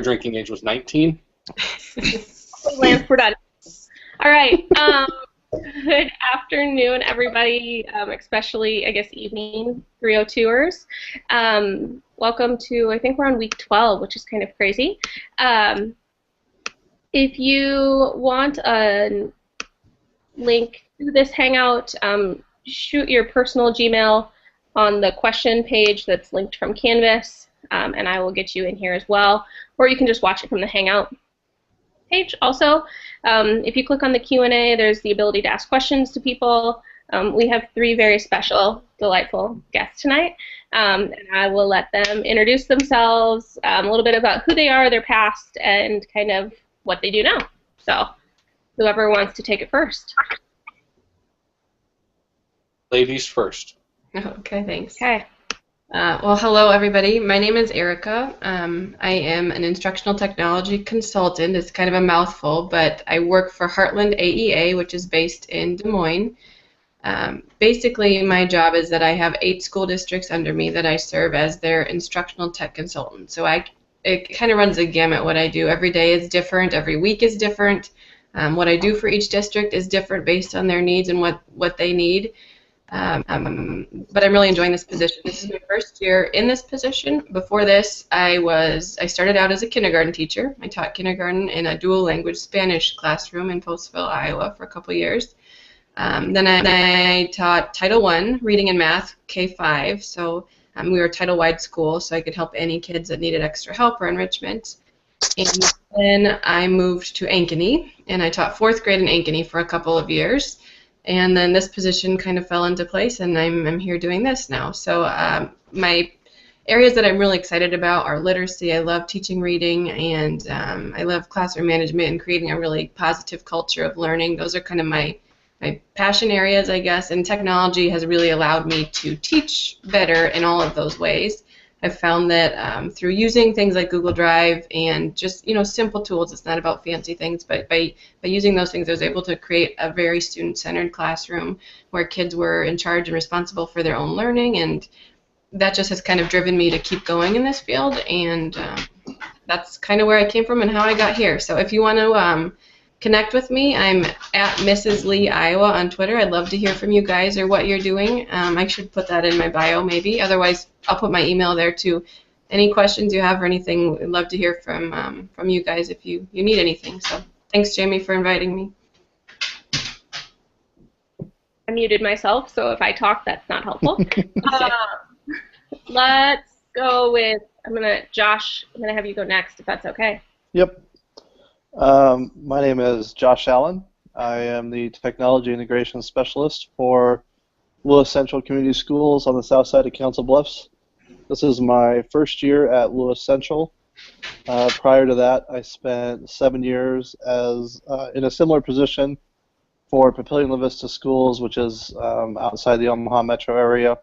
drinking age was 19. Lance, we're done. All right. Good afternoon, everybody, especially, I guess, evening 302ers. Welcome to, I think we're on week 12, which is kind of crazy. If you want a link to this Hangout, shoot your personal Gmail on the question page that's linked from Canvas, and I will get you in here as well. Or you can just watch it from the Hangout page also. If you click on the Q&A, there's the ability to ask questions to people. We have 3 very special, delightful guests tonight, and I will let them introduce themselves, a little bit about who they are, their past, and kind of what they do now. So whoever wants to take it first. Ladies first. Okay, thanks. Okay. Well, hello, everybody. My name is Erica. I am an instructional technology consultant. It's kind of a mouthful, but I work for Heartland AEA, which is based in Des Moines. Basically, my job is that I have 8 school districts under me that I serve as their instructional tech consultant. So it kind of runs a gamut. What I do every day is different. Every week is different. What I do for each district is different based on their needs and what they need. But I'm really enjoying this position. This is my first year in this position. Before this, I started out as a kindergarten teacher. I taught kindergarten in a dual language Spanish classroom in Postville, Iowa for a couple years. Then I taught Title I, reading and math, K-5. So we were a Title-wide school, so I could help any kids that needed extra help or enrichment. And then I moved to Ankeny, and I taught 4th grade in Ankeny for a couple of years. And then this position kind of fell into place, and I'm here doing this now. So my areas that I'm really excited about are literacy. I love teaching reading, and I love classroom management and creating a really positive culture of learning. Those are kind of my passion areas, I guess, and technology has really allowed me to teach better in all of those ways. I've found that through using things like Google Drive and just simple tools, it's not about fancy things, but by using those things, I was able to create a very student-centered classroom where kids were in charge and responsible for their own learning, and that just has kind of driven me to keep going in this field, and that's kind of where I came from and how I got here. So if you want to connect with me, I'm at Mrs. Lee Iowa on Twitter. I'd love to hear from you guys or what you're doing. I should put that in my bio maybe. Otherwise, I'll put my email there too. Any questions you have or anything, I'd love to hear from you guys if you need anything. So thanks, Jamie, for inviting me. I muted myself, so if I talk, that's not helpful. Let's go with, Josh, I'm going to have you go next, if that's okay. Yep. My name is Josh Allen. I am the Technology Integration Specialist for Lewis Central Community Schools on the south side of Council Bluffs. This is my first year at Lewis Central. Prior to that, I spent 7 years in a similar position for Papillion La Vista Schools, which is outside the Omaha metro area.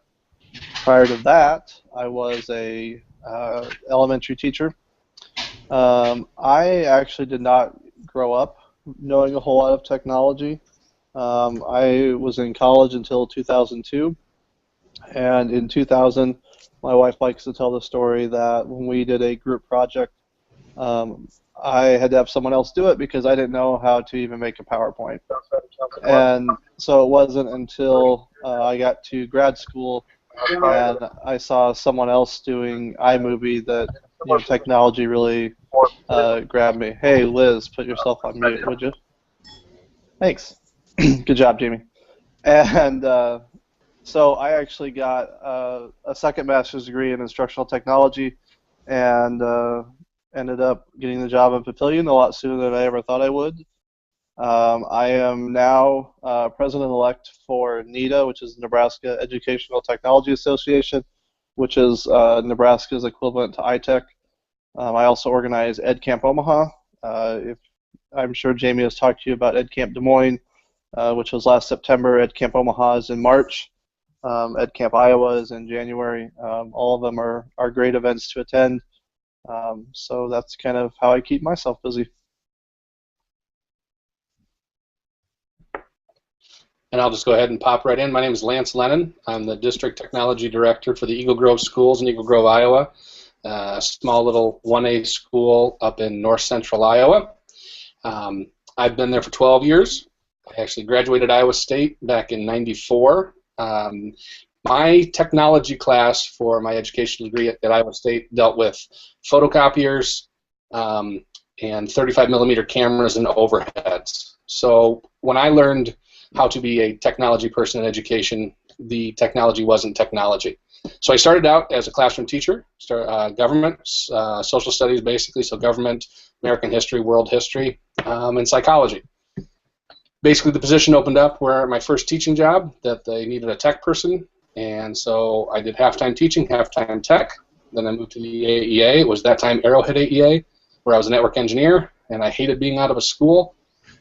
Prior to that, I was a elementary teacher. I actually did not grow up knowing a whole lot of technology. I was in college until 2002, and in 2000, my wife likes to tell the story that when we did a group project, I had to have someone else do it because I didn't know how to even make a PowerPoint. And so it wasn't until I got to grad school and I saw someone else doing iMovie that technology really grabbed me. Hey, Liz, put yourself on mute, would you? Thanks. Good job, Jamie. And so I actually got a second master's degree in instructional technology and ended up getting the job at Papillion a lot sooner than I ever thought I would. I am now president-elect for NETA, which is Nebraska Educational Technology Association, which is Nebraska's equivalent to ITech. I also organize EdCamp Omaha. I'm sure Jamie has talked to you about EdCamp Des Moines, which was last September. EdCamp Omaha is in March. EdCamp Iowa is in January. All of them are great events to attend. So that's kind of how I keep myself busy. And I'll just go ahead and pop right in. My name is Lance Lennon. I'm the District Technology Director for the Eagle Grove Schools in Eagle Grove, Iowa. a small little 1A school up in north central Iowa. I've been there for 12 years. I actually graduated Iowa State back in '94. My technology class for my educational degree at Iowa State dealt with photocopiers and 35 millimeter cameras and overheads. So when I learned how to be a technology person in education, the technology wasn't technology. So I started out as a classroom teacher, government, social studies basically, so government, American history, world history, and psychology. Basically the position opened up where my first teaching job that they needed a tech person, and so I did half-time teaching, half-time tech. Then I moved to the AEA. It was that time Arrowhead AEA, where I was a network engineer, and I hated being out of a school.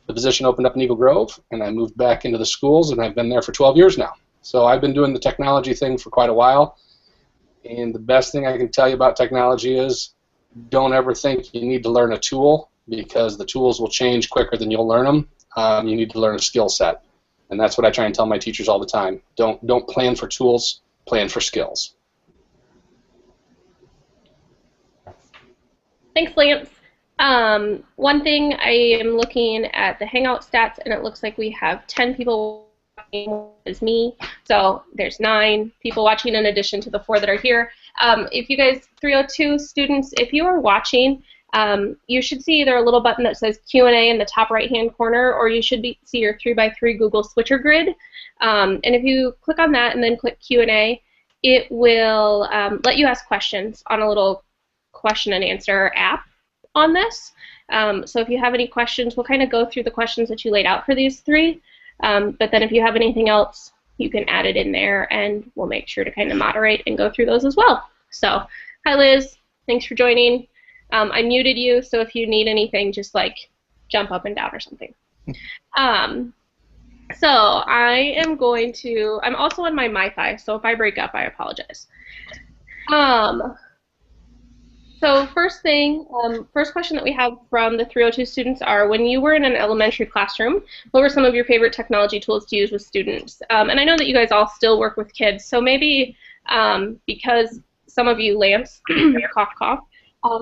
The position opened up in Eagle Grove, and I moved back into the schools, and I've been there for 12 years now. So I've been doing the technology thing for quite a while, and the best thing I can tell you about technology is don't ever think you need to learn a tool, because the tools will change quicker than you'll learn them. You need to learn a skill set, and that's what I try and tell my teachers all the time. Don't plan for tools, plan for skills. Thanks, Lance. One thing, I am looking at the Hangout stats, and it looks like we have 10 people watching as me. So there's 9 people watching in addition to the 4 that are here. If you guys, 302 students, if you are watching, you should see either a little button that says Q&A in the top right-hand corner, or you should see your 3x3 Google Switcher grid. And if you click on that and then click Q&A, it will let you ask questions on a little question and answer app on this. So if you have any questions, we'll kind of go through the questions that you laid out for these 3. But then if you have anything else, you can add it in there, and we'll make sure to kind of moderate and go through those as well. So, hi Liz, thanks for joining. I muted you, so if you need anything, just like jump up and down or something. So I am going to, I'm also on my MiFi, so if I break up, I apologize. So first thing, first question that we have from the 302 students are, when you were in an elementary classroom, what were some of your favorite technology tools to use with students? And I know that you guys all still work with kids, so maybe because some of you, Lance, cough, cough,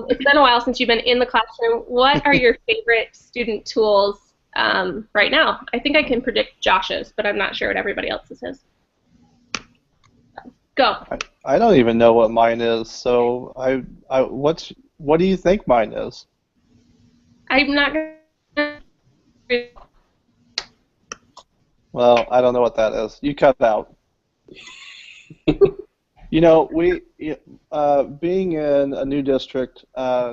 it's been a while since you've been in the classroom. What are your favorite student tools right now? I think I can predict Josh's, but I'm not sure what everybody else's is. Go. I don't even know what mine is, so what do you think mine is? I'm not gonna. Well, I don't know what that is. You cut out. You know, being in a new district,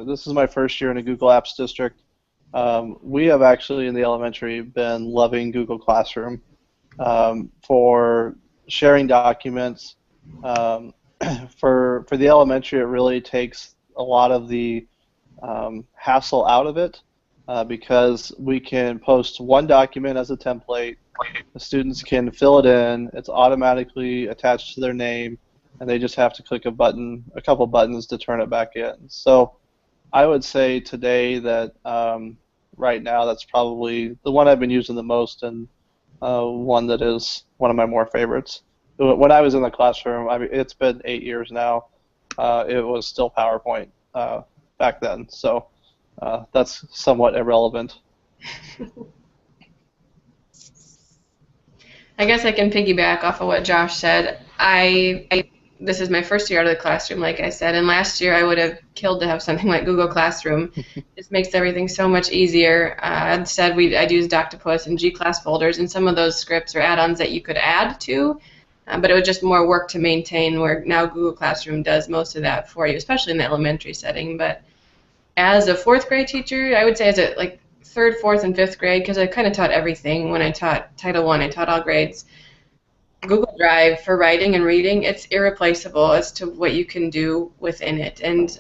this is my first year in a Google Apps district. We have actually in the elementary been loving Google Classroom for sharing documents. For the elementary, it really takes a lot of the hassle out of it because we can post one document as a template. The students can fill it in. It's automatically attached to their name, and they just have to click a couple buttons to turn it back in. So I would say today that right now that's probably the one I've been using the most, and one that is one of my more favorites. When I was in the classroom, I mean, it's been 8 years now. It was still PowerPoint back then, so that's somewhat irrelevant. I guess I can piggyback off of what Josh said. This is my first year out of the classroom, like I said, and last year I would have killed to have something like Google Classroom. This makes everything so much easier. I'd said I'd use Doctopus and G-Class folders, and some of those scripts or add-ons that you could add to, but it was just more work to maintain, where now Google Classroom does most of that for you, especially in the elementary setting. But as a 4th grade teacher, I would say as a 3rd, 4th, and 5th grade, because I kind of taught everything. When I taught Title I, I taught all grades. Google Drive for writing and reading, it's irreplaceable as to what you can do within it. And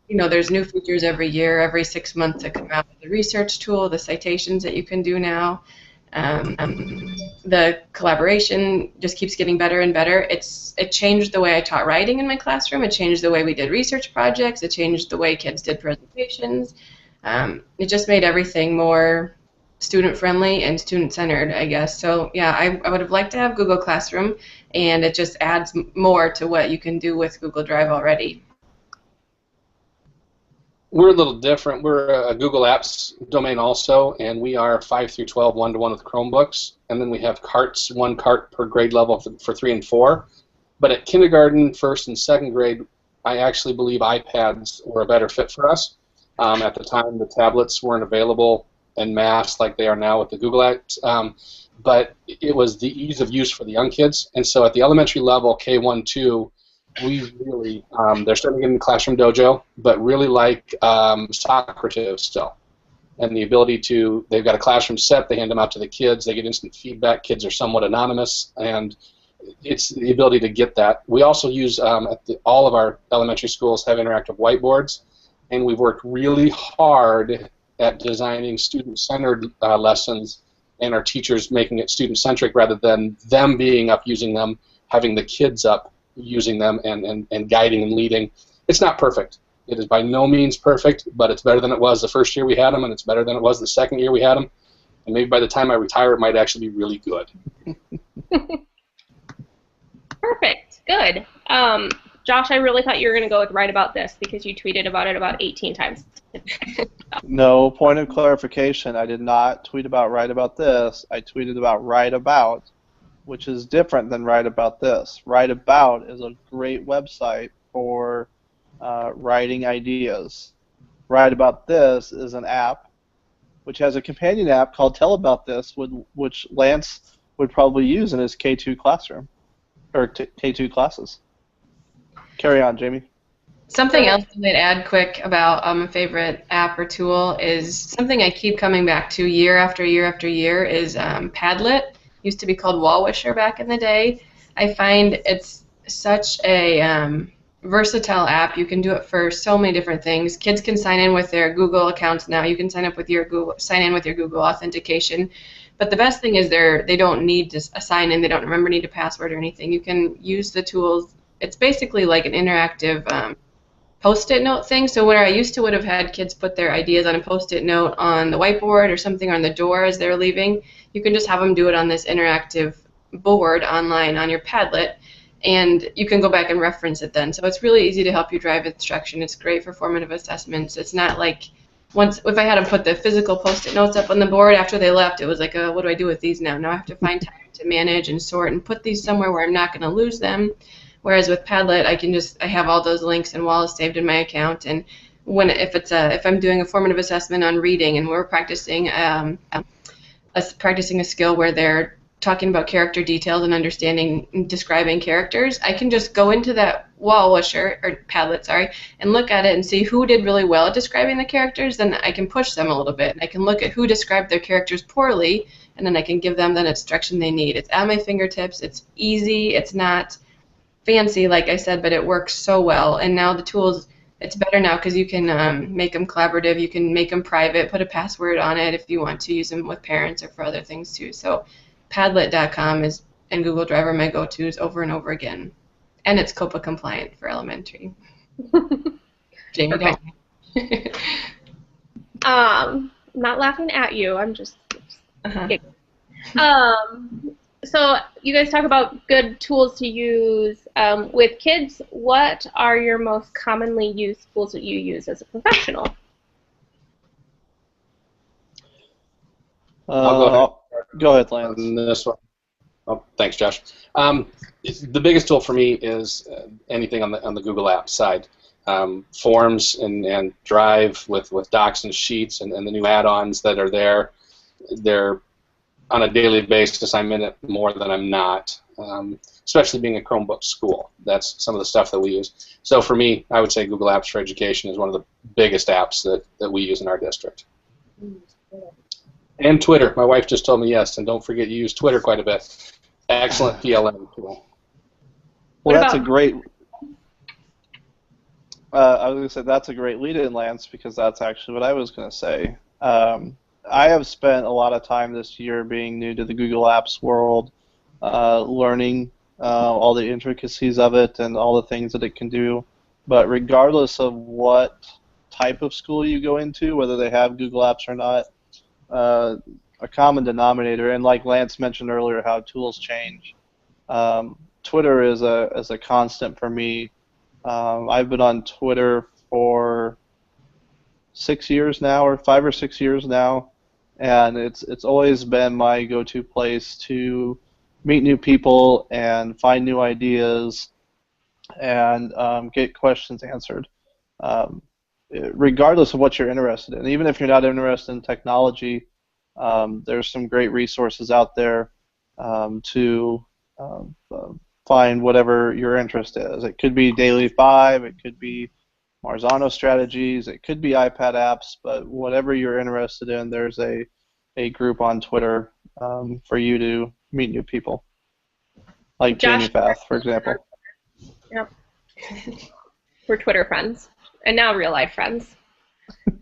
there's new features every year, every 6 months that come out. The research tool, the citations that you can do now, the collaboration just keeps getting better and better. It changed the way I taught writing in my classroom. It changed the way we did research projects. It changed the way kids did presentations. It just made everything more student-friendly and student-centered, I guess. So yeah, I would have liked to have Google Classroom, and it just adds more to what you can do with Google Drive already. We're a little different. We're a Google Apps domain also, and we are 5 through 12 one-to-one with Chromebooks, and then we have carts, one cart per grade level for 3 and 4. But at kindergarten, first and second grade, I actually believe iPads were a better fit for us. At the time, the tablets weren't available en masse like they are now with the Google Apps, but it was the ease of use for the young kids. And so at the elementary level, K1, 2, we really, they're starting to get in Classroom Dojo, but really like Socrative still. And the ability to, they've got a classroom set, they hand them out to the kids, they get instant feedback, kids are somewhat anonymous, and it's the ability to get that. We also use, all of our elementary schools have interactive whiteboards, and we've worked really hard at designing student-centered lessons, and our teachers making it student-centric rather than them being up using them, having the kids up using them and guiding and leading. It's not perfect. It is by no means perfect, but it's better than it was the first year we had them, and it's better than it was the second year we had them. And maybe by the time I retire, it might actually be really good. Perfect. Good. Josh, I really thought you were going to go with Write About This because you tweeted about it about 18 times. No, point of clarification. I did not tweet about Write About This. I tweeted about Write About, which is different than Write About This. Write About is a great website for writing ideas. Write About This is an app which has a companion app called Tell About This, which Lance would probably use in his K2 classroom, or K2 classes. Carry on, Jamie. Something else I'd add quick about a favorite app or tool is something I keep coming back to year after year after year is Padlet. Used to be called Wallwisher back in the day. I find it's such a versatile app. You can do it for so many different things. Kids can sign in with their Google accounts now. You can sign in with your Google authentication. But the best thing is they don't need to sign in. They don't need a password or anything. You can use the tools. It's basically like an interactive Post-it note thing. So where I used to would have had kids put their ideas on a Post-it note on the whiteboard or something on the door as they're leaving, you can just have them do it on this interactive board online on your Padlet, and you can go back and reference it then. So it's really easy to help you drive instruction. It's great for formative assessments. It's not like if I had them put the physical Post-it notes up on the board after they left, it was like, what do I do with these now? Now I have to find time to manage and sort and put these somewhere where I'm not going to lose them. Whereas with Padlet, I have all those links and Wallace saved in my account, and if I'm doing a formative assessment on reading and we're practicing a skill where they're talking about character details and describing characters, I can just go into that Wallwisher or Padlet, and look at it and see who did really well at describing the characters. Then I can push them a little bit. I can look at who described their characters poorly, and then I can give them the instruction they need. It's at my fingertips. It's easy. It's not fancy, like I said, but it works so well. And now the tools, it's better now because you can make them collaborative, you can make them private, put a password on it if you want to use them with parents or for other things too. So Padlet.com and Google Drive are my go-tos over and over again. And it's COPA compliant for elementary. Jamie, don't. I'm not laughing at you. I'm just giggling. So you guys talk about good tools to use with kids. What are your most commonly used tools that you use as a professional? Go ahead, Lance. On this one. Oh, thanks, Josh. The biggest tool for me is anything on the Google Apps side. Forms and Drive with docs and sheets and the new add-ons that are there. They're on a daily basis. I'm in it more than I'm not, especially being a Chromebook school. That's some of the stuff that we use. So for me, I would say Google Apps for Education is one of the biggest apps that we use in our district. And Twitter. My wife just told me yes, and don't forget you use Twitter quite a bit. Excellent PLM tool. Well, that's a great. I was going to say that's a great lead-in, Lance, because that's actually what I was going to say. I have spent a lot of time this year being new to the Google Apps world, learning all the intricacies of it and all the things that it can do. But regardless of what type of school you go into, whether they have Google Apps or not, a common denominator, and like Lance mentioned earlier, how tools change. Twitter is a constant for me. I've been on Twitter for 6 years now, or 5 or 6 years now, and it's always been my go-to place to meet new people and find new ideas and get questions answered, regardless of what you're interested in. Even if you're not interested in technology, there's some great resources out there to find whatever your interest is. It could be Daily 5, it could be Marzano strategies, it could be iPad apps, but whatever you're interested in, there's a group on Twitter for you to meet new people, like Josh, Jamie Fath, for example. Yep. We're Twitter friends, and now real life friends.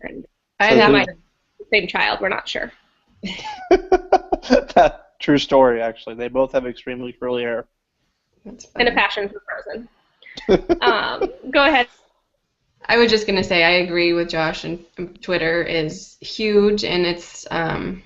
And I that have might be the same child. We're not sure. True story, actually. They both have extremely curly hair. And a passion for Frozen. Go ahead. I was just going to say I agree with Josh, and Twitter is huge, and it's hard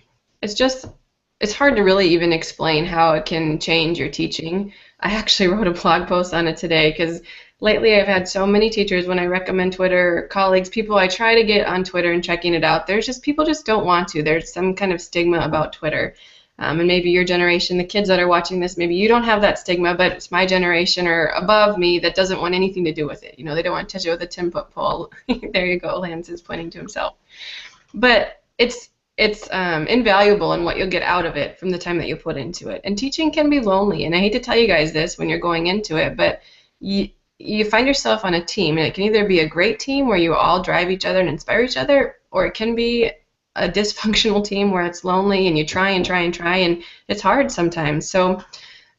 to really even explain how it can change your teaching. I actually wrote a blog post on it today because lately I've had so many teachers, when I recommend Twitter, colleagues, people I try to get on Twitter and checking it out, people just don't want to. There's some kind of stigma about Twitter. And maybe your generation, the kids that are watching this, maybe you don't have that stigma, but it's my generation or above me that doesn't want anything to do with it. They don't want to touch it with a 10-foot pole. There you go, Lance is pointing to himself. But it's invaluable in what you'll get out of it from the time that you put into it. And teaching can be lonely, and I hate to tell you guys this when you're going into it, but you find yourself on a team, and it can either be a great team where you all drive each other and inspire each other, or it can be a dysfunctional team where it's lonely and you try and it's hard sometimes. So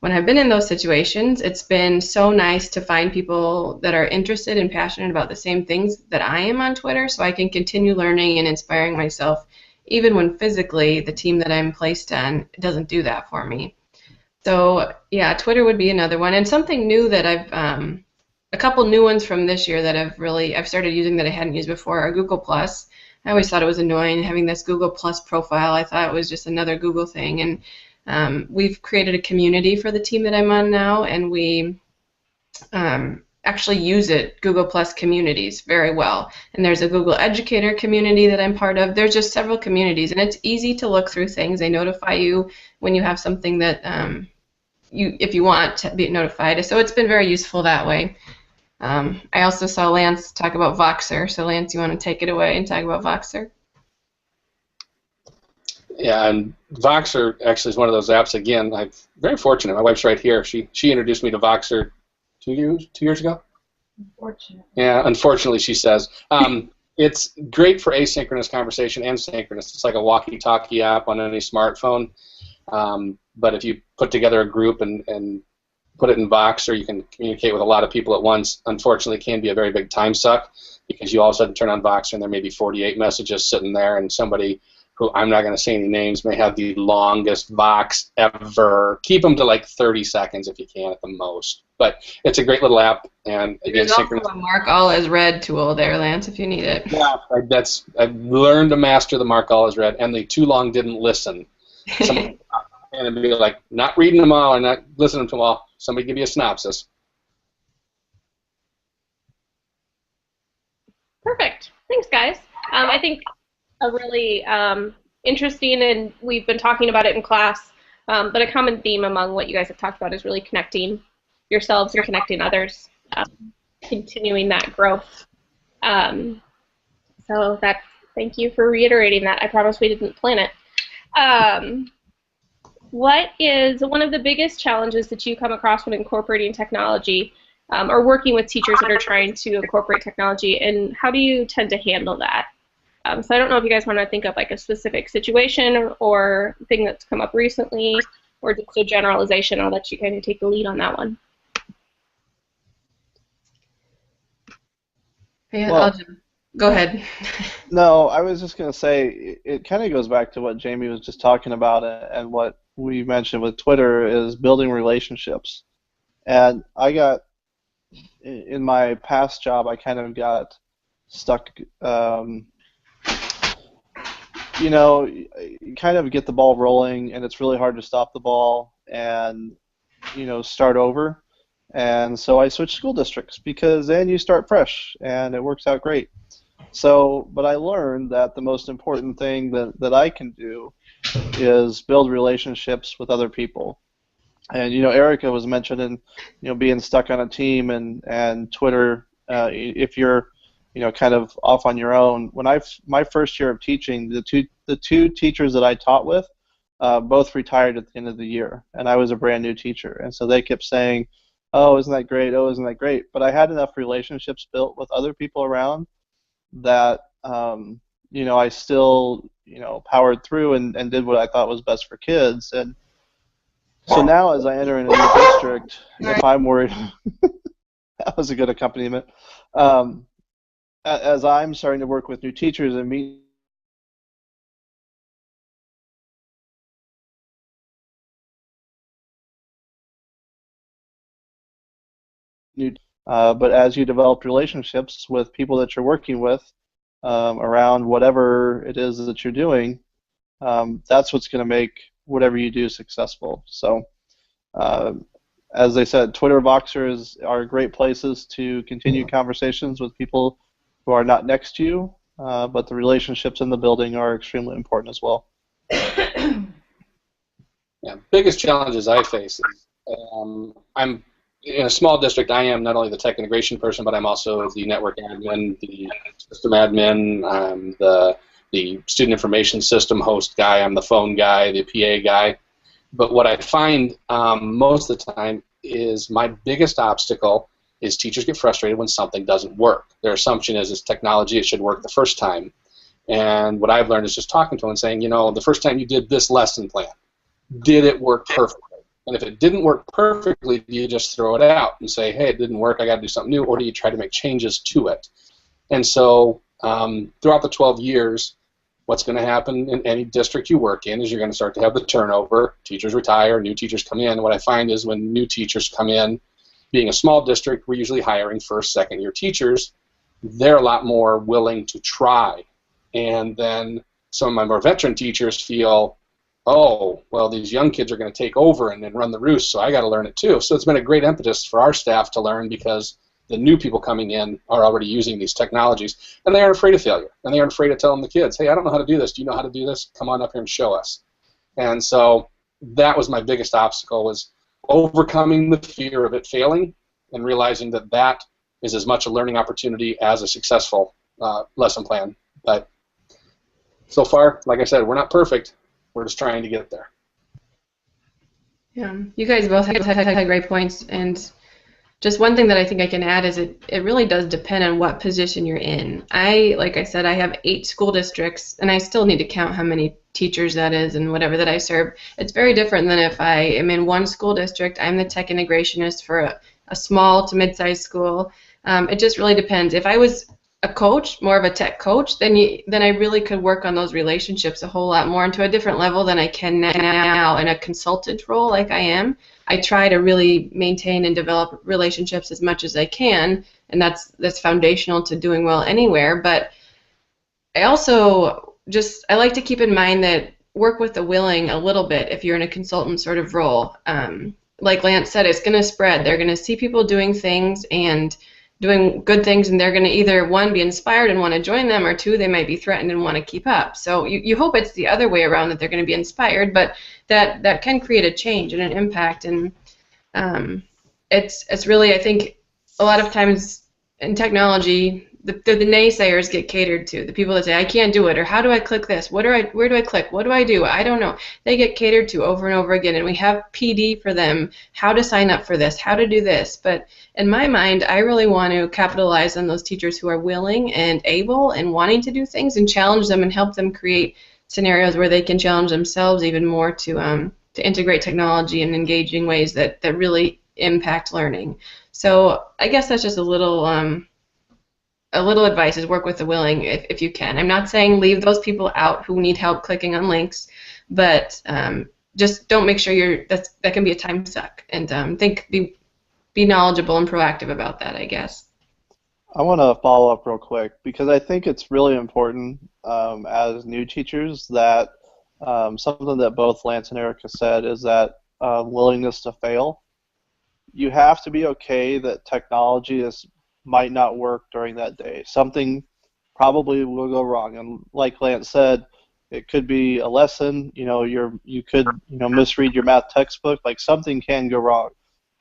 when I've been in those situations, it's been so nice to find people that are interested and passionate about the same things that I am on Twitter, so I can continue learning and inspiring myself, even when physically the team that I'm placed on doesn't do that for me. So yeah, Twitter would be another one. And something new that a couple new ones from this year that I've started using that I hadn't used before are Google+. I always thought it was annoying having this Google Plus profile. I thought it was just another Google thing. And we've created a community for the team that I'm on now, and we actually use Google Plus communities, very well. And there's a Google Educator community that I'm part of. There's just several communities, and it's easy to look through things. They notify you when you have something that if you want to be notified. So it's been very useful that way. I also saw Lance talk about Voxer. So Lance, you want to take it away and talk about Voxer? Yeah, and Voxer actually is one of those apps. Again, I'm very fortunate. My wife's right here. She introduced me to Voxer 2 years ago. Unfortunately. Yeah, unfortunately, she says. It's great for asynchronous conversation and synchronous. It's like a walkie-talkie app on any smartphone. But if you put together a group and put it in Voxer, you can communicate with a lot of people at once. Unfortunately, it can be a very big time suck because you all of a sudden turn on Voxer and there may be 48 messages sitting there, and somebody who I'm not going to say any names may have the longest Vox ever. Keep them to like 30 seconds if you can at the most. But it's a great little app, and again, there's also a Mark All As Read tool there, Lance, if you need it. Yeah, I've learned to master the Mark All As Read, and the too long didn't listen. And it'd be like, not reading them all or not listening to them all. Somebody give me a synopsis. Perfect. Thanks, guys. I think a really interesting, and we've been talking about it in class, but a common theme among what you guys have talked about is really connecting yourselves and connecting others, continuing that growth. So thank you for reiterating that. I promise we didn't plan it. What is one of the biggest challenges that you come across when incorporating technology or working with teachers that are trying to incorporate technology, and how do you tend to handle that? So I don't know if you guys want to think of like a specific situation or thing that's come up recently, or just a generalization. I'll let you kind of take the lead on that one. Yeah, Well, go ahead. No, I was just going to say it kind of goes back to what Jamie was just talking about, and what we mentioned with Twitter is building relationships. And in my past job, I kind of got stuck. You kind of get the ball rolling, and it's really hard to stop the ball and start over. And so I switched school districts because then you start fresh, and it works out great. So, but I learned that the most important thing that I can do is build relationships with other people. And Erica was mentioning, being stuck on a team and Twitter. If you're, kind of off on your own. When my first year of teaching, the two teachers that I taught with, both retired at the end of the year, and I was a brand new teacher. And so they kept saying, "Oh, isn't that great? Oh, isn't that great?" But I had enough relationships built with other people around that I still powered through and did what I thought was best for kids. And so now as I enter in a new district, if I'm worried, that was a good accompaniment. As I'm starting to work with new teachers and meet new, but as you develop relationships with people that you're working with around whatever it is that you're doing, that's what's going to make whatever you do successful. So, as I said, Twitter Voxers are great places to continue conversations with people who are not next to you, but the relationships in the building are extremely important as well. Yeah, biggest challenges I face is I'm in a small district. I am not only the tech integration person, but I'm also the network admin, the system admin, I'm the student information system host guy, I'm the phone guy, the PA guy. But what I find most of the time is my biggest obstacle is teachers get frustrated when something doesn't work. Their assumption is it's technology, it should work the first time. And what I've learned is just talking to them and saying, the first time you did this lesson plan, did it work perfectly? And if it didn't work perfectly, do you just throw it out and say, hey, it didn't work, I got to do something new, or do you try to make changes to it? And so throughout the 12 years, what's going to happen in any district you work in is you're going to start to have the turnover. Teachers retire, new teachers come in. What I find is when new teachers come in, being a small district, we're usually hiring first, second-year teachers. They're a lot more willing to try. And then some of my more veteran teachers feel, oh, well, these young kids are going to take over and then run the roost, so I got to learn it too. So it's been a great impetus for our staff to learn because the new people coming in are already using these technologies, and they aren't afraid of failure, and they aren't afraid of telling the kids, hey, I don't know how to do this. Do you know how to do this? Come on up here and show us. And so that was my biggest obstacle, was overcoming the fear of it failing and realizing that that is as much a learning opportunity as a successful lesson plan. But so far, like I said, we're not perfect. We're just trying to get there. Yeah, you guys both had great points, and just one thing that I think I can add is it really does depend on what position you're in. Like I said, I have 8 school districts, and I still need to count how many teachers that is and whatever that I serve. It's very different than if I am in one school district. I'm the tech integrationist for a small to mid-sized school. It just really depends. If I was a coach, more of a tech coach, then I really could work on those relationships a whole lot more and to a different level than I can now in a consultant role like I am. I try to really maintain and develop relationships as much as I can, and that's foundational to doing well anywhere. But I also I like to keep in mind that work with the willing a little bit if you're in a consultant sort of role. Like Lance said, it's going to spread. They're going to see people doing things and doing good things, and they're going to either, 1, be inspired and want to join them, or 2, they might be threatened and want to keep up. So you hope it's the other way around, that they're going to be inspired, but that can create a change and an impact. And it's really, I think, a lot of times in technology, the naysayers get catered to. The people that say, I can't do it, or how do I click this? Where do I click? What do I do? I don't know. They get catered to over and over again, and we have PD for them, how to sign up for this, how to do this. But in my mind, I really want to capitalize on those teachers who are willing and able and wanting to do things, and challenge them and help them create scenarios where they can challenge themselves even more to integrate technology in engaging ways that really impact learning. So I guess that's just a little advice, is work with the willing if you can. I'm not saying leave those people out who need help clicking on links, but just don't make sure that can be a time suck. And be knowledgeable and proactive about that, I guess. I want to follow up real quick, because I think it's really important as new teachers that something that both Lance and Erica said is that willingness to fail. You have to be okay that technology might not work during that day. Something probably will go wrong. And like Lance said, it could be a lesson. You could misread your math textbook. Like, something can go wrong.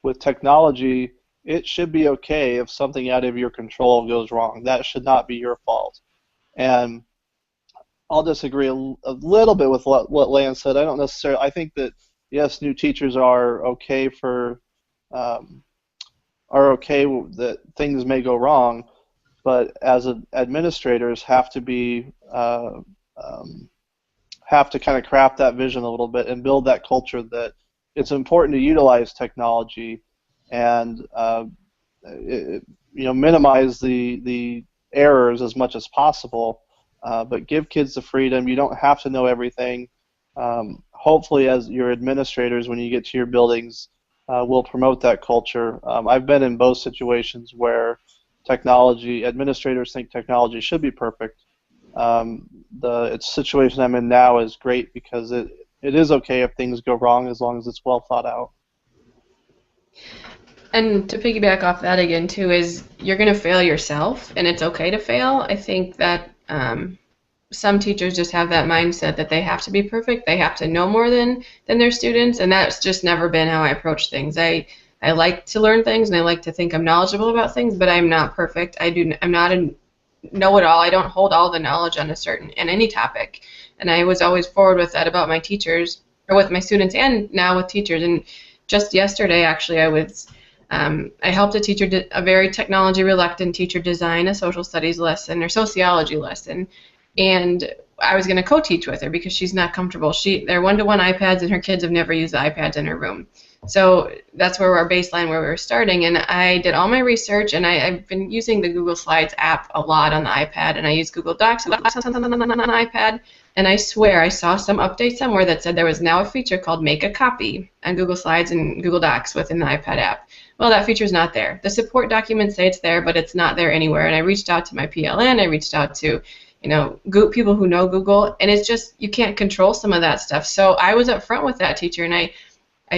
With technology, it should be okay if something out of your control goes wrong. That should not be your fault. And I'll disagree a little bit with what Lance said. I don't necessarily. I think that yes, new teachers are okay that things may go wrong, but as administrators have to be have to kind of craft that vision a little bit and build that culture that it's important to utilize technology and minimize the errors as much as possible, but give kids the freedom. You don't have to know everything. Hopefully, as your administrators, when you get to your buildings, will promote that culture. I've been in both situations where administrators think technology should be perfect. The situation I'm in now is great because it is okay if things go wrong as long as it's well thought out. And to piggyback off that again too, is you're going to fail yourself, and it's okay to fail. I think that some teachers just have that mindset that they have to be perfect, they have to know more than their students, and that's just never been how I approach things. I like to learn things, and I like to think I'm knowledgeable about things, but I'm not perfect. I'm not a know-it-all. I don't hold all the knowledge on any topic, and I was always forward with that about my teachers, or with my students, and now with teachers. And just yesterday, actually, I helped a very technology-reluctant teacher design a social studies lesson or sociology lesson, and I was going to co-teach with her because she's not comfortable. They're one-to-one iPads, and her kids have never used the iPads in her room. So that's where our baseline, where we were starting, and I did all my research, and I've been using the Google Slides app a lot on the iPad, and I use Google Docs on the iPad, and I swear I saw some update somewhere that said there was now a feature called Make a Copy on Google Slides and Google Docs within the iPad app. Well, that feature's not there. The support documents say it's there, but it's not there anywhere, and I reached out to my PLN, I reached out to people who know Google, and it's just, you can't control some of that stuff. So I was up front with that teacher, and I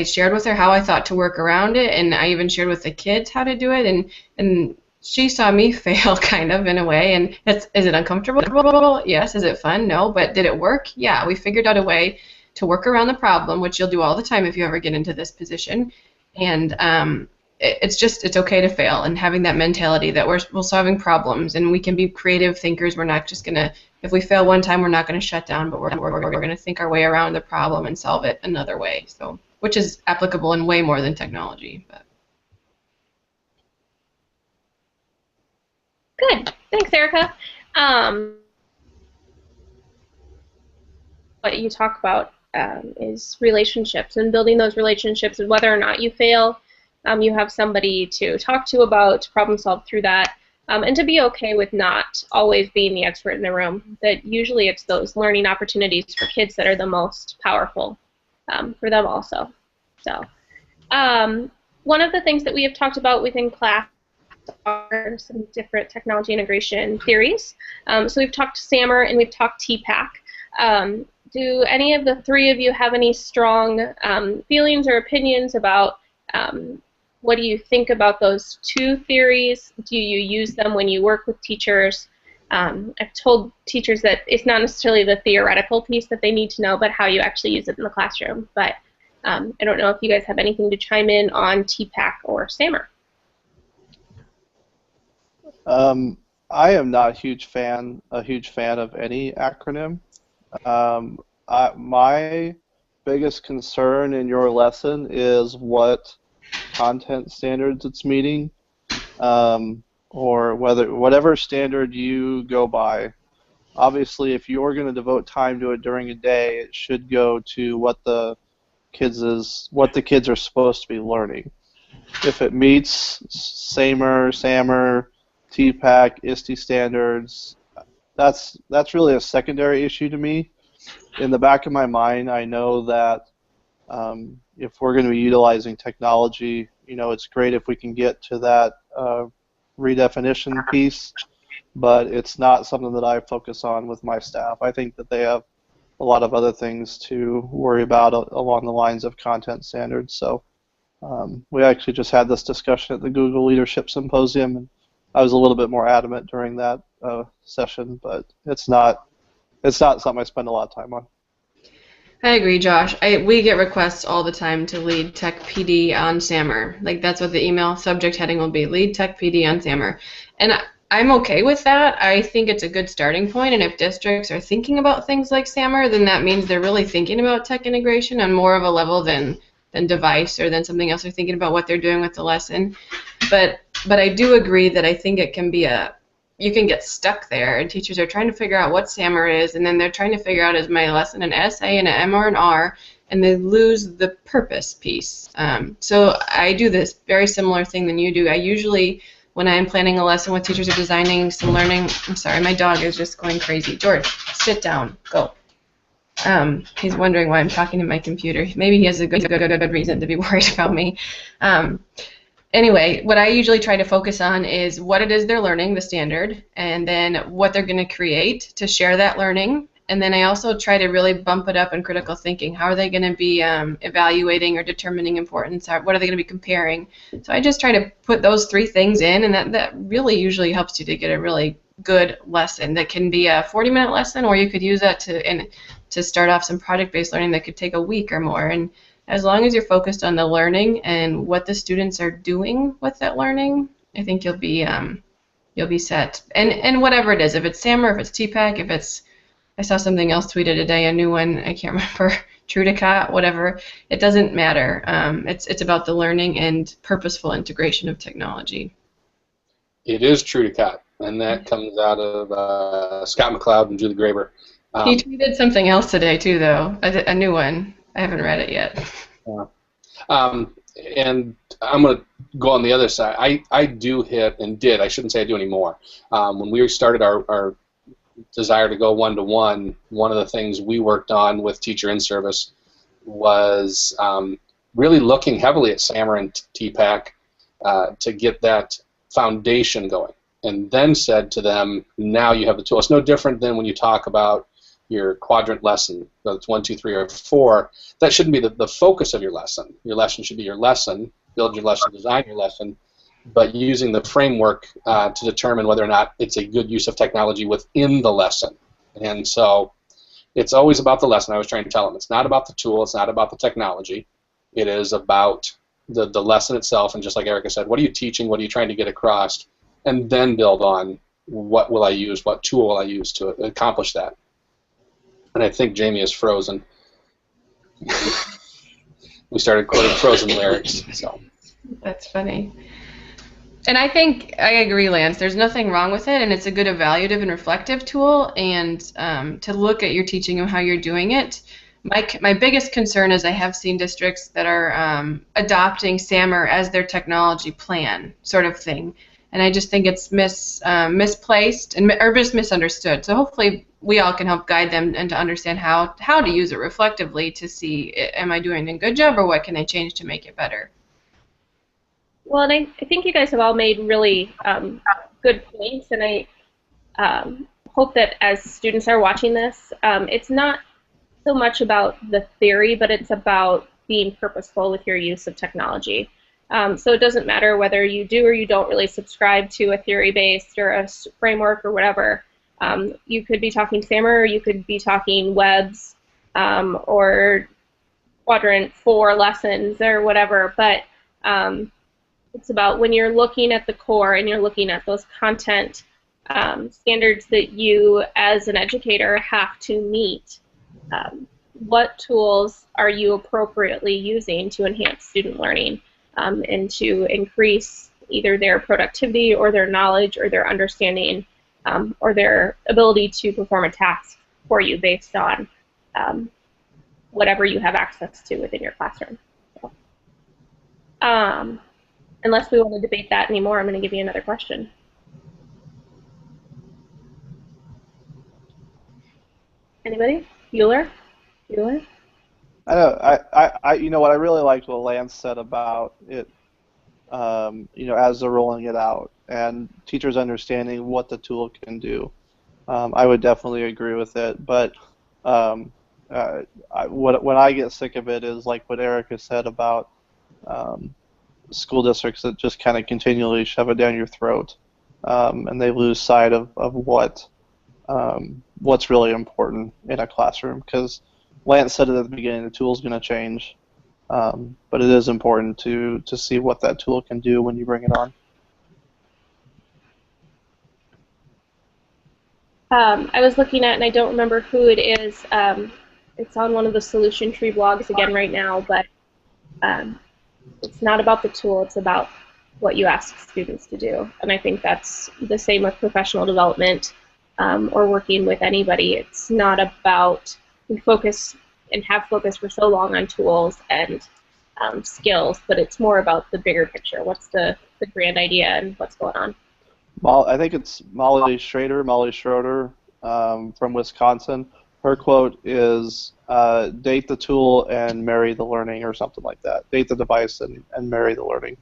shared with her how I thought to work around it, and I even shared with the kids how to do it, and she saw me fail kind of in a way, and is it uncomfortable? Yes. Is it fun? No. But did it work? Yeah. We figured out a way to work around the problem, which you'll do all the time if you ever get into this position, and it's okay to fail, and having that mentality that we're solving problems, and we can be creative thinkers. We're not just gonna, if we fail one time, we're not gonna shut down, but we're gonna think our way around the problem and solve it another way. So, which is applicable in way more than technology. But. Good. Thanks, Erica. What you talk about is relationships and building those relationships, and whether or not you fail, you have somebody to talk to about, problem solve through that, and to be okay with not always being the expert in the room. That usually it's those learning opportunities for kids that are the most powerful for them also. So one of the things that we have talked about within class are some different technology integration theories. So we've talked SAMR and we've talked TPACK. Do any of the three of you have any strong feelings or opinions about what do you think about those two theories? Do you use them when you work with teachers? I've told teachers that it's not necessarily the theoretical piece that they need to know, but how you actually use it in the classroom. But I don't know if you guys have anything to chime in on TPACK or SAMR. I am not a huge fan of any acronym. My biggest concern in your lesson is what content standards it's meeting, or whatever standard you go by. Obviously, if you're going to devote time to it during a day, it should go to what the kids are supposed to be learning. If it meets SAMR, TPACK, ISTE standards, that's really a secondary issue to me. In the back of my mind, I know that if we're going to be utilizing technology, it's great if we can get to that redefinition piece, but it's not something that I focus on with my staff. I think that they have a lot of other things to worry about along the lines of content standards. So we actually just had this discussion at the Google Leadership Symposium, and I was a little bit more adamant during that session, but it's not something I spend a lot of time on. I agree, Josh. We get requests all the time to lead Tech PD on SAMR. Like that's what the email subject heading will be, lead Tech PD on SAMR. And I'm okay with that. I think it's a good starting point, and if districts are thinking about things like SAMR, then that means they're really thinking about tech integration on more of a level than device or than something else. They're thinking about what they're doing with the lesson. But I do agree that I think it can be you can get stuck there, and teachers are trying to figure out what SAMR is, and then they're trying to figure out, is my lesson an SA and an M or an R, and they lose the purpose piece. So I do this very similar thing than you do. I usually, when I'm planning a lesson with teachers or designing some learning, I'm sorry, my dog is just going crazy. George, sit down, go. He's wondering why I'm talking to my computer. Maybe he has a good reason to be worried about me. Anyway, what I usually try to focus on is what it is they're learning, the standard, and then what they're going to create to share that learning. And then I also try to really bump it up in critical thinking. How are they going to be evaluating or determining importance? What are they going to be comparing? So I just try to put those three things in, and that really usually helps you to get a really good lesson. That can be a 40-minute lesson, or you could use that to start off some project-based learning that could take a week or more. And as long as you're focused on the learning and what the students are doing with that learning, I think you'll be set. And whatever it is, if it's SAMR, if it's TPAC, if it's, I saw something else tweeted today, a new one, I can't remember, Trudicot, whatever, it doesn't matter. It's about the learning and purposeful integration of technology. It is Trudicot, and that comes out of Scott McLeod and Julie Graber. He tweeted something else today too, though, a new one. I haven't read it yet. Yeah. And I'm going to go on the other side. I do hit, and did, I shouldn't say I do anymore. When we started our desire to go one-to-one, one of the things we worked on with Teacher in Service was really looking heavily at SAMR and TPAC to get that foundation going, and then said to them, now you have the tool. It's no different than when you talk about your quadrant lesson, whether it's 1, 2, 3, or 4. That shouldn't be the focus of your lesson. Your lesson should be your lesson, build your lesson, design your lesson, but using the framework to determine whether or not it's a good use of technology within the lesson. And so it's always about the lesson. I was trying to tell them it's not about the tool, it's not about the technology. It is about the lesson itself, and just like Erica said, what are you teaching, what are you trying to get across, and then build on what will I use, what tool will I use to accomplish that. And I think Jamie is frozen. We started quoting Frozen lyrics. So. That's funny. And I think I agree, Lance. There's nothing wrong with it, and it's a good evaluative and reflective tool. And to look at your teaching and how you're doing it. My biggest concern is I have seen districts that are adopting SAMR as their technology plan, sort of thing. And I just think it's misplaced or just misunderstood. So hopefully we all can help guide them and to understand how to use it reflectively to see, am I doing a good job or what can I change to make it better? Well, and I think you guys have all made really good points, and I hope that as students are watching this, it's not so much about the theory, but it's about being purposeful with your use of technology. So it doesn't matter whether you do or you don't really subscribe to a theory-based or a framework or whatever. You could be talking SAMR, or you could be talking WEBs or quadrant 4 lessons or whatever, but it's about when you're looking at the core and you're looking at those content standards that you as an educator have to meet. What tools are you appropriately using to enhance student learning and to increase either their productivity or their knowledge or their understanding or their ability to perform a task for you based on whatever you have access to within your classroom. So, unless we want to debate that anymore, I'm going to give you another question. Anybody? Bueller? I know. I you know what I really liked what Lance said about it. You know, as they're rolling it out and teachers understanding what the tool can do. I would definitely agree with it. But when I get sick of it is like what Erica said about school districts that just kind of continually shove it down your throat. and they lose sight of what's really important in a classroom. Because Lance said it at the beginning, the tool's going to change, but it is important to see what that tool can do when you bring it on. I was looking at, and I don't remember who it is. It's on one of the Solution Tree blogs again right now, but it's not about the tool, it's about what you ask students to do. And I think that's the same with professional development or working with anybody. It's not about, we focus and have focused for so long on tools and skills, but it's more about the bigger picture. What's the grand idea and what's going on? I think it's Molly Schroeder from Wisconsin. Her quote is, date the tool and marry the learning, or something like that. Date the device and marry the learning.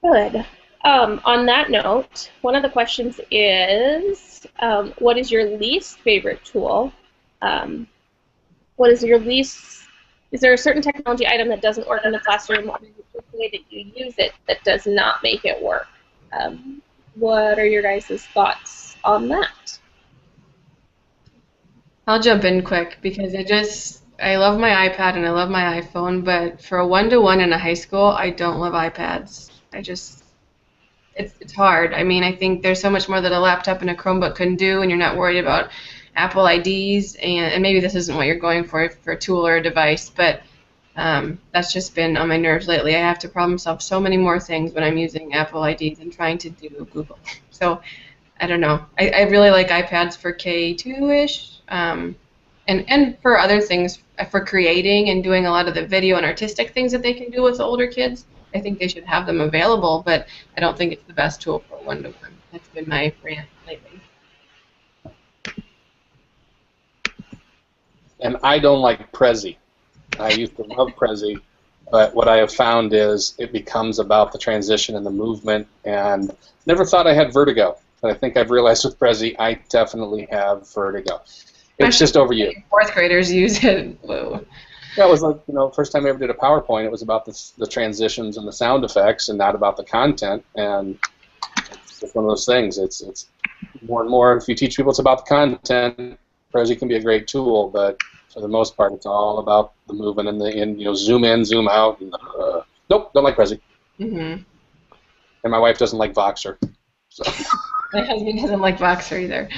Good. On that note, one of the questions is, what is your least favorite tool? What is your least, is there a certain technology item that doesn't work in the classroom, or the way that you use it that does not make it work? What are your guys' thoughts on that? I'll jump in quick because I love my iPad and I love my iPhone, but for a one-to-one in a high school, I don't love iPads. It's hard. I mean, I think there's so much more that a laptop and a Chromebook can do, and you're not worried about Apple IDs, and maybe this isn't what you're going for a tool or a device, but that's just been on my nerves lately. I have to problem solve so many more things when I'm using Apple IDs and trying to do Google. So I don't know. I really like iPads for K2-ish, and for other things, for creating and doing a lot of the video and artistic things that they can do with the older kids. I think they should have them available, but I don't think it's the best tool for one-to-one. That's been my rant lately. And I don't like Prezi. I used to love Prezi, but what I have found is it becomes about the transition and the movement, and never thought I had vertigo. But I think I've realized with Prezi, I definitely have vertigo. It's just over you. Fourth graders use it. Whoa. That was like, first time I ever did a PowerPoint, it was about the transitions and the sound effects and not about the content, and it's just one of those things. It's more and more, if you teach people it's about the content, Prezi can be a great tool, but for the most part, it's all about the movement and zoom in, zoom out. And, nope, don't like Prezi. Mm-hmm. And my wife doesn't like Voxer. So. My husband doesn't like Voxer either.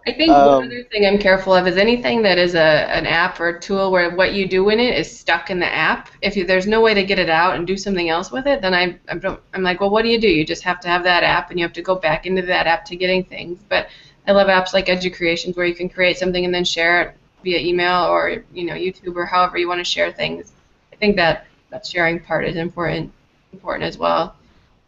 I think one other thing I'm careful of is anything that is an app or a tool where what you do in it is stuck in the app. If there's no way to get it out and do something else with it, then I'm like, well, what do? You just have to have that app, and you have to go back into that app to getting things. But I love apps like EduCreations where you can create something and then share it via email or YouTube or however you want to share things. I think that sharing part is important as well.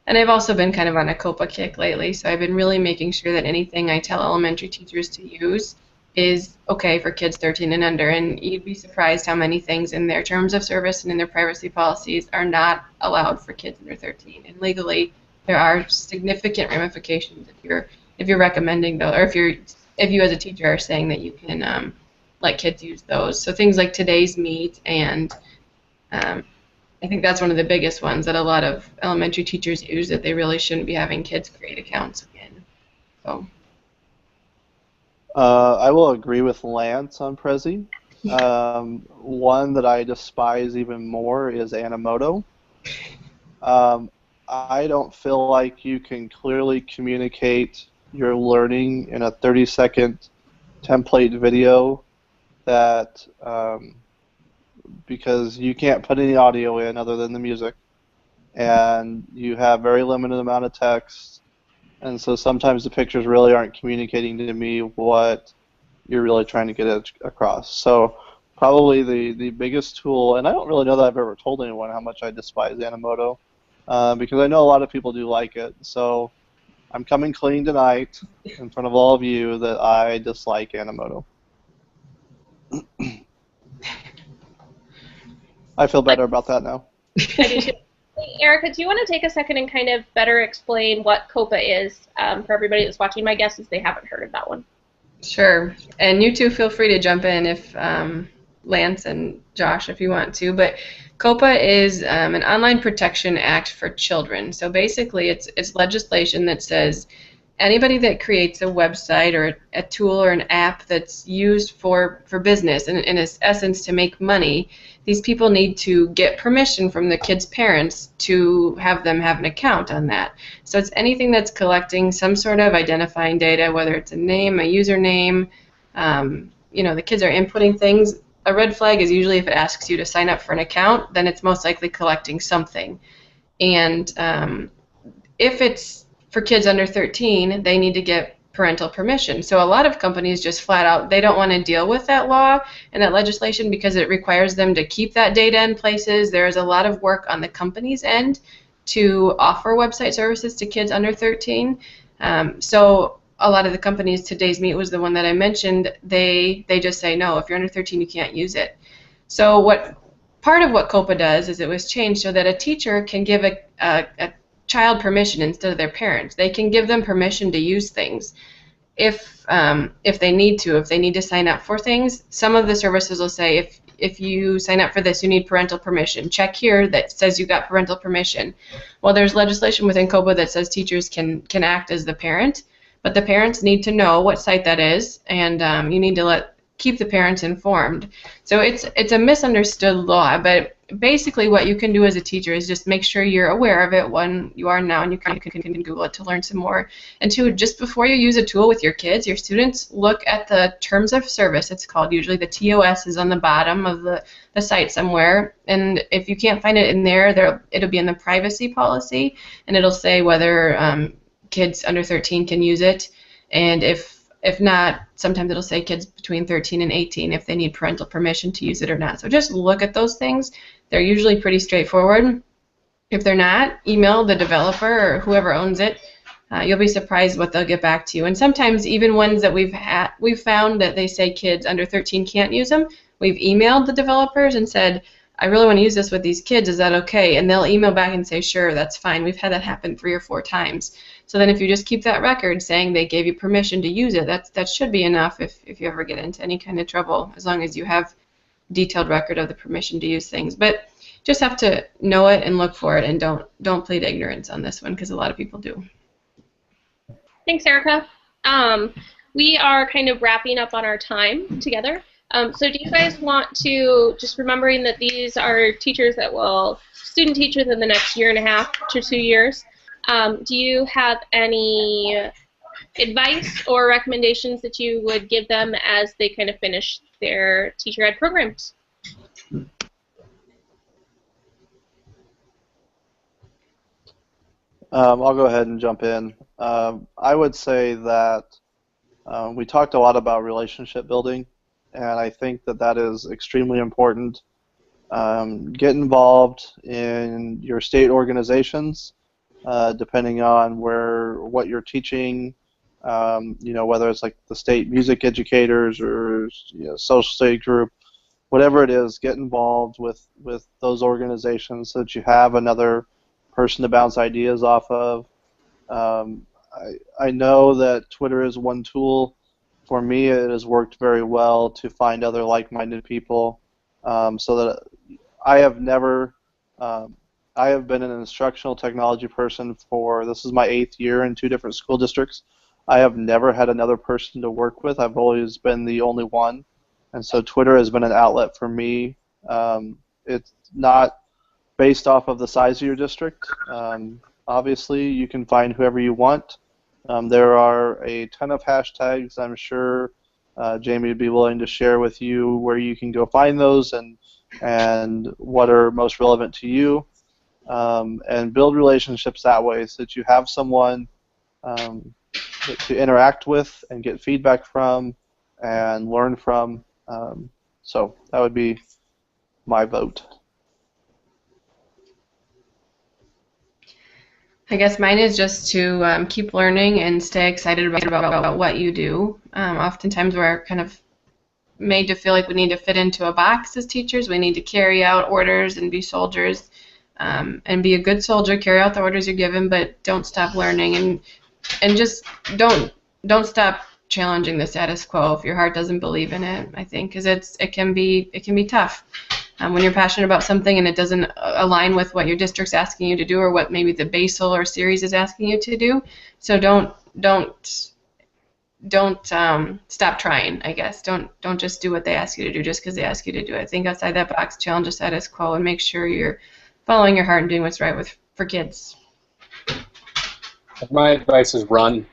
And I've also been kind of on a COPA kick lately, so I've been really making sure that anything I tell elementary teachers to use is okay for kids 13 and under. And you'd be surprised how many things in their terms of service and in their privacy policies are not allowed for kids under 13. And legally, there are significant ramifications if you're recommending those, or if you as a teacher are saying that you can let kids use those. So things like Today's Meet and I think that's one of the biggest ones that a lot of elementary teachers use, that they really shouldn't be having kids create accounts again. So. I will agree with Lance on Prezi. One that I despise even more is Animoto. I don't feel like you can clearly communicate your learning in a 30-second template video that because you can't put any audio in other than the music, and you have very limited amount of text, and so sometimes the pictures really aren't communicating to me what you're really trying to get across. So probably the biggest tool, and I don't really know that I've ever told anyone how much I despise Animoto, because I know a lot of people do like it. So I'm coming clean tonight in front of all of you that I dislike Animoto. I feel better about that now. I do too. Hey, Erica, do you want to take a second and kind of better explain what COPA is for everybody that's watching? My guess is they haven't heard of that one. Sure. And you two feel free to jump in if Lance and Josh if you want to, but COPA is an Online Protection Act for children. So basically, it's legislation that says anybody that creates a website or a tool or an app that's used for business and in its essence to make money, these people need to get permission from the kids' parents to have them have an account on that. So it's anything that's collecting some sort of identifying data, whether it's a name, a username, the kids are inputting things. A red flag is usually if it asks you to sign up for an account, then it's most likely collecting something. And if it's for kids under 13, they need to get parental permission. So a lot of companies just flat out, they don't want to deal with that law and that legislation because it requires them to keep that data in places. There is a lot of work on the company's end to offer website services to kids under 13. So a lot of the companies, Today's Meat was the one that I mentioned, they just say, no, if you're under 13, you can't use it. So part of what COPA does is it was changed so that a teacher can give a child permission instead of their parents. They can give them permission to use things if they need to. If they need to sign up for things, some of the services will say, if you sign up for this, you need parental permission. Check here that says you got parental permission. Well, there's legislation within COPA that says teachers can act as the parent, but the parents need to know what site that is, and you need to keep the parents informed. So it's a misunderstood law, but basically what you can do as a teacher is just make sure you're aware of it when you are now, and you can Google it to learn some more. And two, just before you use a tool with your kids, your students, look at the terms of service, it's called. Usually the TOS is on the bottom of the site somewhere, and if you can't find it in there, it'll be in the privacy policy, and it'll say whether kids under 13 can use it, and if not, sometimes it'll say kids between 13 and 18 if they need parental permission to use it or not. So just look at those things. They're usually pretty straightforward. If they're not, email the developer or whoever owns it. You'll be surprised what they'll get back to you. And sometimes even ones that we've found that they say kids under 13 can't use them, we've emailed the developers and said, I really want to use this with these kids, is that okay? And they'll email back and say, sure, that's fine. We've had that happen 3 or 4 times. So then if you just keep that record saying they gave you permission to use it, that should be enough if you ever get into any kind of trouble, as long as you have detailed record of the permission to use things. But just have to know it and look for it, and don't plead ignorance on this one, because a lot of people do. Thanks, Erica. We are kind of wrapping up on our time together. So do you guys want to, just remembering that these are teachers that will student teach within the next 1.5 to 2 years, do you have any advice or recommendations that you would give them as they kind of finish their teacher ed programs? I'll go ahead and jump in. I would say that we talked a lot about relationship building, and I think that is extremely important. Get involved in your state organizations, depending on what you're teaching. Whether it's like the state music educators or social study group, whatever it is, get involved with those organizations so that you have another person to bounce ideas off of. I know that Twitter is one tool. For me, it has worked very well to find other like-minded people. So that I have been an instructional technology person this is my 8th year in 2 different school districts. I have never had another person to work with. I've always been the only one. And so Twitter has been an outlet for me. It's not based off of the size of your district. Obviously, you can find whoever you want. There are a ton of hashtags. I'm sure Jamie would be willing to share with you where you can go find those and what are most relevant to you, and build relationships that way so that you have someone to interact with and get feedback from and learn from. So that would be my vote. I guess mine is just to keep learning and stay excited about what you do. Oftentimes we're kind of made to feel like we need to fit into a box as teachers. We need to carry out orders and be soldiers, and be a good soldier, carry out the orders you're given, but don't stop learning, and just don't stop challenging the status quo if your heart doesn't believe in it. I think because it can be tough when you're passionate about something and it doesn't align with what your district's asking you to do or what maybe the basal or series is asking you to do. So don't stop trying, I guess. Don't just do what they ask you to do just because they ask you to do it. Think outside that box, challenge the status quo, and make sure you're following your heart and doing what's right for kids. My advice is run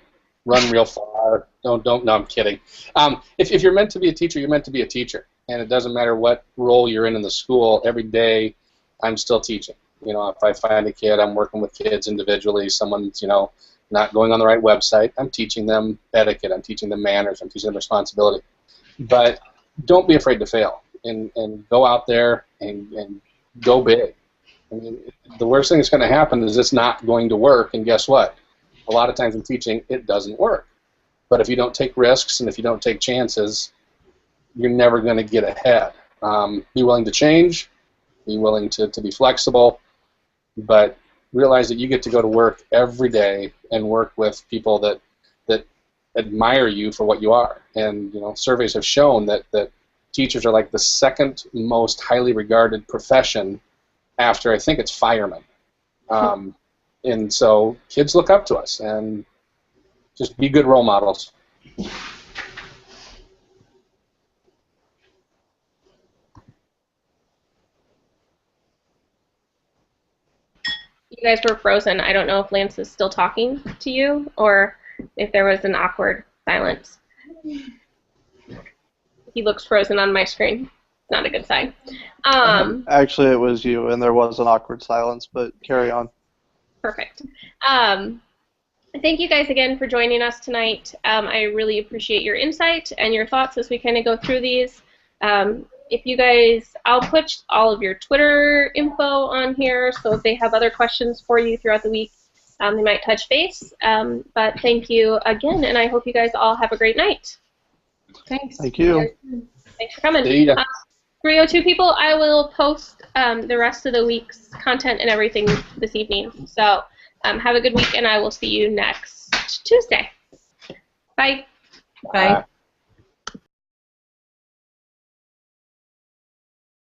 real far. No, I'm kidding. If you're meant to be a teacher, you're meant to be a teacher, and it doesn't matter what role you're in the school. Every day, I'm still teaching. You know, if I find a kid, I'm working with kids individually. Someone's, not going on the right website, I'm teaching them etiquette. I'm teaching them manners. I'm teaching them responsibility. But don't be afraid to fail, and go out there and go big. I mean, the worst thing that's going to happen is it's not going to work, and guess what? A lot of times in teaching, it doesn't work. But if you don't take risks and if you don't take chances, you're never going to get ahead. Be willing to change, be willing to be flexible, but realize that you get to go to work every day and work with people that admire you for what you are. And surveys have shown that teachers are like the second most highly regarded profession after, I think it's firemen. And so kids look up to us, and just be good role models. You guys were frozen. I don't know if Lance is still talking to you or if there was an awkward silence. He looks frozen on my screen. Not a good sign. Actually, it was you, and there was an awkward silence, but carry on. Perfect. Thank you guys again for joining us tonight. I really appreciate your insight and your thoughts as we kind of go through these. If you guys, I'll put all of your Twitter info on here, so if they have other questions for you throughout the week, they might touch base. But thank you again, and I hope you guys all have a great night. Thanks. Thank you. Thanks for coming. 302 people, I will post the rest of the week's content and everything this evening. So have a good week, and I will see you next Tuesday. Bye. Bye.